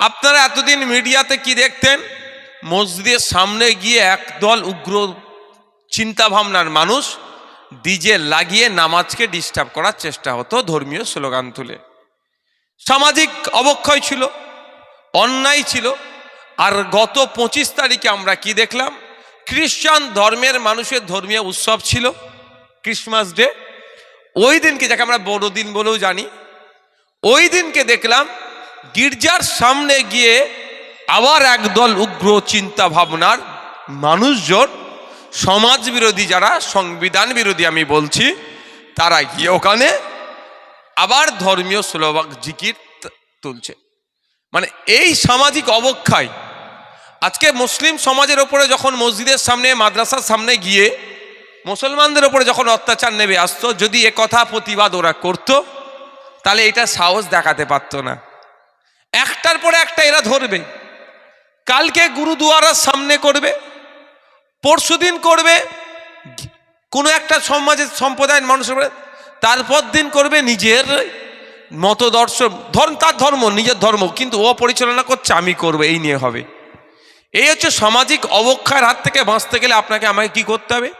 আপনারা এতদিন মিডিয়াতে কি দেখতেন? মসজিদের সামনে গিয়ে একদল উগ্র চিন্তা ভাবনার মানুষ ডিজে লাগিয়ে নামাজকে ডিস্টার্ব করার চেষ্টা হতো, ধর্মীয় স্লোগান তুলে। সামাজিক অবক্ষয় ছিল, অন্যায় ছিল। আর গত 25 তারিখে আমরা কি দেখলাম? খ্রিস্টান ধর্মের মানুষের ধর্মীয় উৎসব ছিল ক্রিসমাস ডে। ওই দিনকে, যাকে আমরা বড়দিন বলেও জানি, ওই দিনকে দেখলাম গির্জার সামনে গিয়ে আবার একদল উগ্র চিন্তা ভাবনার মানুষজন, সমাজ বিরোধী, যারা সংবিধান বিরোধী আমি বলছি, তারা গিয়ে ওখানে আবার ধর্মীয় স্লোগান জিকির তুলছে। মানে এই সামাজিক অবক্ষয় আজকে মুসলিম সমাজের ওপরে যখন মসজিদের সামনে, মাদ্রাসার সামনে গিয়ে মুসলমানদের ওপরে যখন অত্যাচার নেমে আসতো, যদি এ কথা প্রতিবাদ ওরা করত, তাহলে এটা সাহস দেখাতে পারত না। একটার পরে একটা এরা ধরবে। কালকে গুরুদুয়ারার সামনে করবে, পরশুদিন করবে কোনো একটা সমাজের সম্প্রদায়ের মানুষের, তারপর দিন করবে নিজের মতদর্শ, তার ধর্ম, নিজের ধর্ম, কিন্তু ও পরিচালনা করছে, আমি করবো, এই নিয়ে হবে। এই হচ্ছে সামাজিক অবক্ষয়ের হাত থেকে বাঁচতে গেলে আপনাকে আমাকে কি করতে হবে?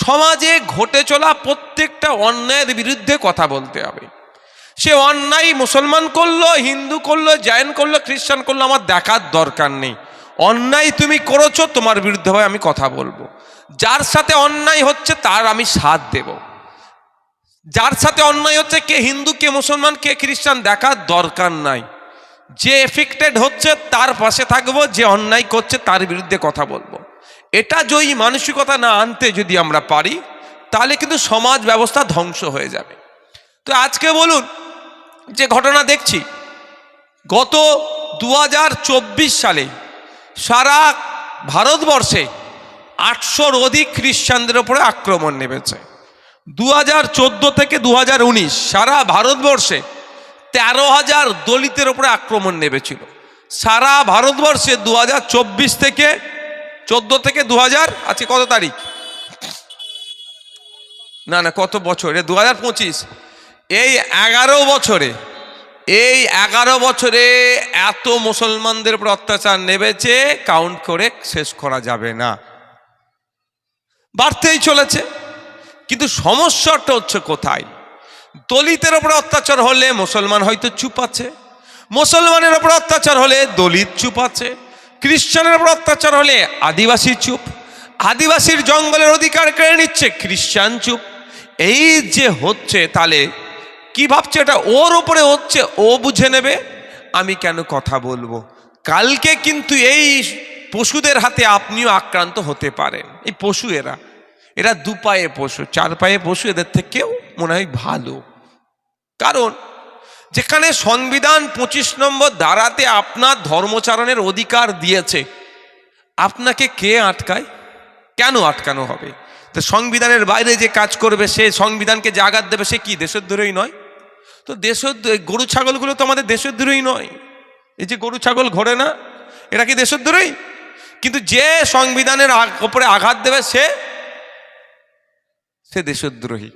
সমাজে ঘটে চলা প্রত্যেকটা অন্যায়ের বিরুদ্ধে কথা বলতে হবে। সে অন্যায় মুসলমান করলো, হিন্দু করলো, জৈন করলো, খ্রিস্টান করলো, আমার দেখার দরকার নেই। অন্যায় তুমি করেছো, তোমার বিরুদ্ধে হয় আমি কথা বলবো। যার সাথে অন্যায় হচ্ছে তার আমি সাথ দেব। যার সাথে অন্যায় হচ্ছে, কে হিন্দু, কে মুসলমান, কে খ্রিস্টান, দেখার দরকার নাই। যে এফেক্টেড হচ্ছে তার পাশে থাকবো, যে অন্যায় করছে তার বিরুদ্ধে কথা বলবো। এটা যদি মানসিকতা না আনতে যদি আমরা পারি, তাহলে কিন্তু সমাজ ব্যবস্থা ধ্বংস হয়ে যাবে। তো আজকে বলুন, যে ঘটনা দেখছি, গত 2024 সালে সারা ভারতবর্ষে 800-র অধিক খ্রিস্টানদের উপরে আক্রমণ নেমেছে। 2014 থেকে 2019 সারা ভারতবর্ষে 13,000 দলিতের উপরে আক্রমণ নেমেছিল। সারা ভারতবর্ষে 2024 থেকে 14 থেকে 2000, আজকে কত তারিখ? না কত বছরে? 2025। এই 11 বছরে এত মুসলমানদের উপর অত্যাচার নেমেছে, কাউন্ট করে শেষ করা যাবে না, বাড়তেই চলেছে। কিন্তু সমস্যাটা হচ্ছে কোথায়? দলিতের ওপর অত্যাচার হলে মুসলমান হয়তো চুপ আছে, মুসলমানের ওপর অত্যাচার হলে দলিত চুপ আছে, খ্রিস্টানের ওপর অত্যাচার হলে আদিবাসী চুপ, আদিবাসীর জঙ্গলের অধিকার কেড়ে নিচ্ছে খ্রিস্টান চুপ। এই যে হচ্ছে, তাহলে কি ভাবছে এটা ওর উপরে হচ্ছে, ও বুঝে নেবে, আমি কেন কথা বলবো? কালকে কিন্তু এই পশুদের হাতে আপনিও আক্রান্ত হতে পারেন। এই পশু, এরা 2 পায়ে পশু, 4 পায়ে পশু, এদের থেকেও মনে হয় ভালো। কারণ যেখানে সংবিধান 25 নম্বর ধারাতে আপনার ধর্মচারণের অধিকার দিয়েছে, আপনাকে কে আটকায়? কেন আটকানো হবে? তো সংবিধানের বাইরে যে কাজ করবে, সে সংবিধানকে যে আঘাত দেবে, সে কি দেশদ্রোহী নয়? তো গরু ছাগলগুলো তো আমাদের দেশদ্রোহী নয়। এই যে গরু ছাগল ঘোরে না, এরা কি দেশদ্রোহী? কিন্তু যে সংবিধানের উপরে আঘাত দেবে, সে দেশদ্রোহী।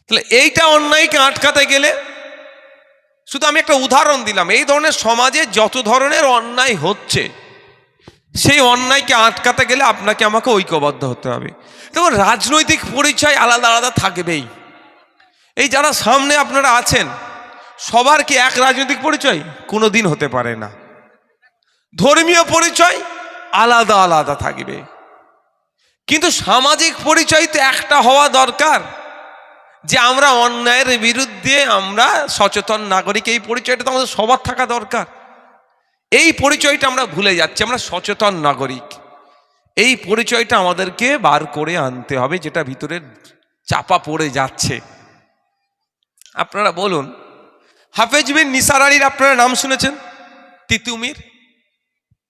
তাহলে এইটা অন্যায়কে আটকাতে গেলে, শুধু আমি একটা উদাহরণ দিলাম, এই ধরনের সমাজে যত ধরনের অন্যায় হচ্ছে, সেই অন্যায়কে আটকাতে গেলে আপনাকে আমাকে ঐক্যবদ্ধ হতে হবে। দেখুন, রাজনৈতিক পরিচয় আলাদা আলাদা থাকবেই। এই যারা সামনে আপনারা আছেন, সবার কি এক রাজনৈতিক পরিচয়? কোনোদিন হতে পারে না। ধর্মীয় পরিচয় আলাদা আলাদা থাকবে, কিন্তু সামাজিক পরিচয় তো একটা হওয়া দরকার, যে আমরা অন্যায়ের বিরুদ্ধে আমরা সচেতন নাগরিক। এই পরিচয়টা তো আমাদের সবার থাকা দরকার। এই পরিচয়টা আমরা ভুলে যাচ্ছি। আমরা সচেতন নাগরিক, এই পরিচয়টা আমাদেরকে বার করে আনতে হবে, যেটা ভিতরে চাপা পড়ে যাচ্ছে। আপনারা বলুন, হাফেজ বিন নিসার আলীর আপনারা নাম শুনেছেন?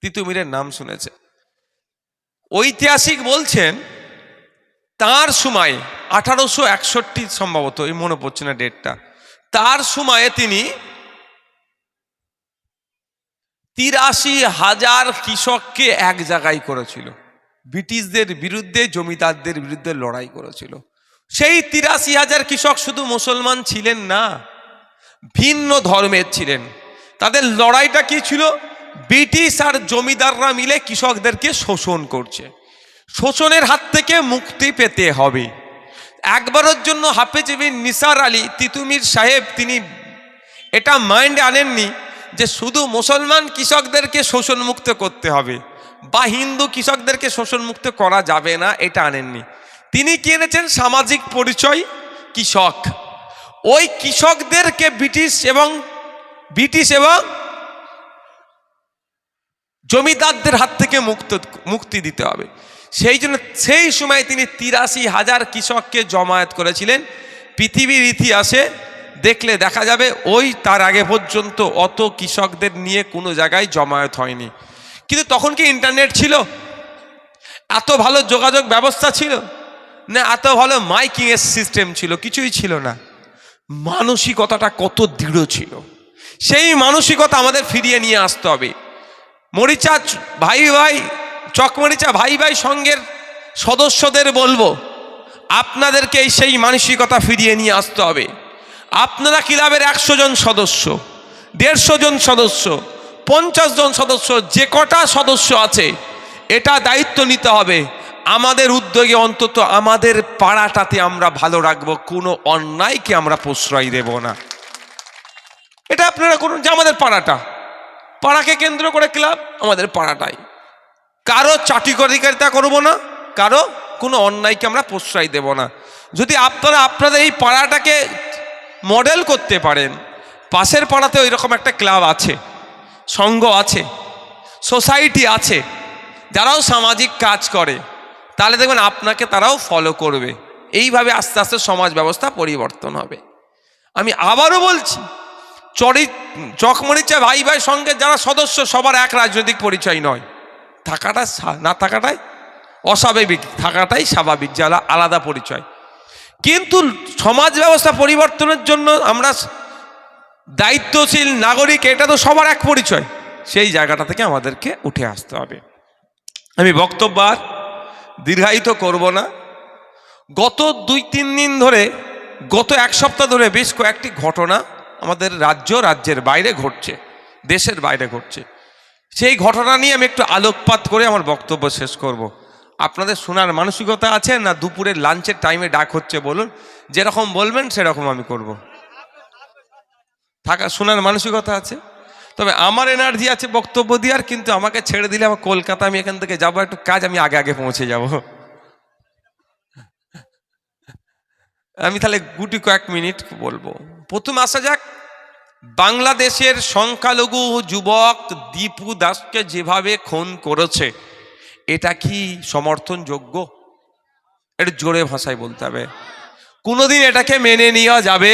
তিতুমিরের নাম শুনেছেন। ঐতিহাসিক বলছেন, তার সময় 1861 সম্ভবত, এই মনে পড়ছে না ডেটটা, তার সময়ে তিনি 83,000 কৃষককে এক জায়গায় করেছিল। ব্রিটিশদের বিরুদ্ধে, জমিদারদের বিরুদ্ধে লড়াই করেছিল। সেই 83,000 কৃষক শুধু মুসলমান ছিলেন না, ভিন্ন ধর্মের ছিলেন। তাদের লড়াইটা কি ছিল? ব্রিটিশ আর জমিদাররা মিলে কৃষকদেরকে শোষণ করছে। শোষণের হাত থেকে মুক্তি পেতে হবে। একবারের জন্য হাফেজ বিন নিসার আলী তিতুমির সাহেব তিনি এটা মাইন্ডে আনেননি যে শুধু মুসলমান কৃষকদেরকে শোষণ মুক্ত করতে হবে বা হিন্দু কৃষকদেরকে শোষণ মুক্ত করা যাবে না, এটা আনেননি। তিনি কি এনেছেন? সামাজিক পরিচয় কৃষক। ওই কৃষকদেরকে ব্রিটিশ এবং জমিদারদের হাত থেকে মুক্তি দিতে হবে। সেই জন্য সেই সময় তিনি ৮৩,০০০ কৃষককে জমায়েত করেছিলেন। পৃথিবীর ইতিহাসে দেখলে দেখা যাবে ওই তার আগে পর্যন্ত অত কৃষকদের নিয়ে কোনো জায়গায় জমায়েত হয়নি। কিন্তু তখন কি ইন্টারনেট ছিল? এত ভালো যোগাযোগ ব্যবস্থা ছিল না? এত ভালো মাইকিংয়ের সিস্টেম ছিল? কিছুই ছিল না। মানসিকতাটা কত দৃঢ় ছিল, সেই মানসিকতা আমাদের ফিরিয়ে নিয়ে আসতে হবে। মরিচা ভাই চকমরিচা ভাই সঙ্গের সদস্যদের বলবো, আপনাদেরকে সেই মানসিকতা ফিরিয়ে নিয়ে আসতে হবে। আপনারা ক্লাবের ১০০ জন সদস্য, ১৫০ জন সদস্য, ৫০ জন সদস্য, যে কটা সদস্য আছে, এটা দায়িত্ব নিতে হবে। আমাদের উদ্যোগে অন্তত আমাদের পাড়াটাতে আমরা ভালো রাখবো, কোনো অন্যায়কে আমরা প্রশ্রয় দেব না। এটা আপনারা করুন যে আমাদের পাড়াকে কেন্দ্র করে ক্লাব, আমাদের পাড়াটাই। কারো চাটুকারিতা করব না, কারো কোনো অন্যায়কে আমরা প্রশ্রয় দেব না। যদি আপনারা আপনাদের এই পাড়াটাকে মডেল করতে পারেন, পাশের পাড়াতেও এরকম একটা ক্লাব আছে, সংঘ আছে, সোসাইটি আছে, যারাও সামাজিক কাজ করে, তাহলে দেখবেন আপনাকে তারাও ফলো করবে। এইভাবে আস্তে আস্তে সমাজ ব্যবস্থা পরিবর্তন হবে। আমি আবারও বলছি, চকমরিচা ভাই সঙ্গে যারা সদস্য সবার এক রাজনৈতিক পরিচয় নয়। থাকাটা না থাকাটাই অস্বাভাবিক, থাকাটাই স্বাভাবিক, যারা আলাদা পরিচয়। কিন্তু সমাজ ব্যবস্থা পরিবর্তনের জন্য আমরা দায়িত্বশীল নাগরিক, এটা তো সবার এক পরিচয়। সেই জায়গাটা থেকে আমাদেরকে উঠে আসতে হবে। আমি বক্তব্য আর দীর্ঘায়িত করব না। গত ২-৩ দিন ধরে, গত এক সপ্তাহ ধরে বেশ কয়েকটি ঘটনা আমাদের রাজ্যের বাইরে ঘটছে, দেশের বাইরে ঘটছে। সেই ঘটনা নিয়ে আমি একটু আলোকপাত করে আমার বক্তব্য শেষ করব। আপনাদের শোনার মানসিকতা আছে না? দুপুরের লাঞ্চের টাইমে ডাক হচ্ছে, বলুন, যেরকম বলবেন সেরকম আমি করব। শোনার মানসিকতা আছে, তবে আমার এনার্জি আছে বক্তব্য দেওয়ার। কিন্তু আমাকে ছেড়ে দিলে আমার কলকাতা, আমি এখান থেকে যাবো একটু কাজ, আমি আগে পৌঁছে যাব। আমি তাহলে গুটি কয়েক মিনিট বলবো। প্রথম আসা যাক, বাংলাদেশের সংখ্যালঘু যুবক দীপু দাসকে যেভাবে খুন করেছে, এটা কি সমর্থনযোগ্য? এটা জোরে ভাষায় বলতে হবে। কোনোদিন এটাকে মেনে নেওয়া যাবে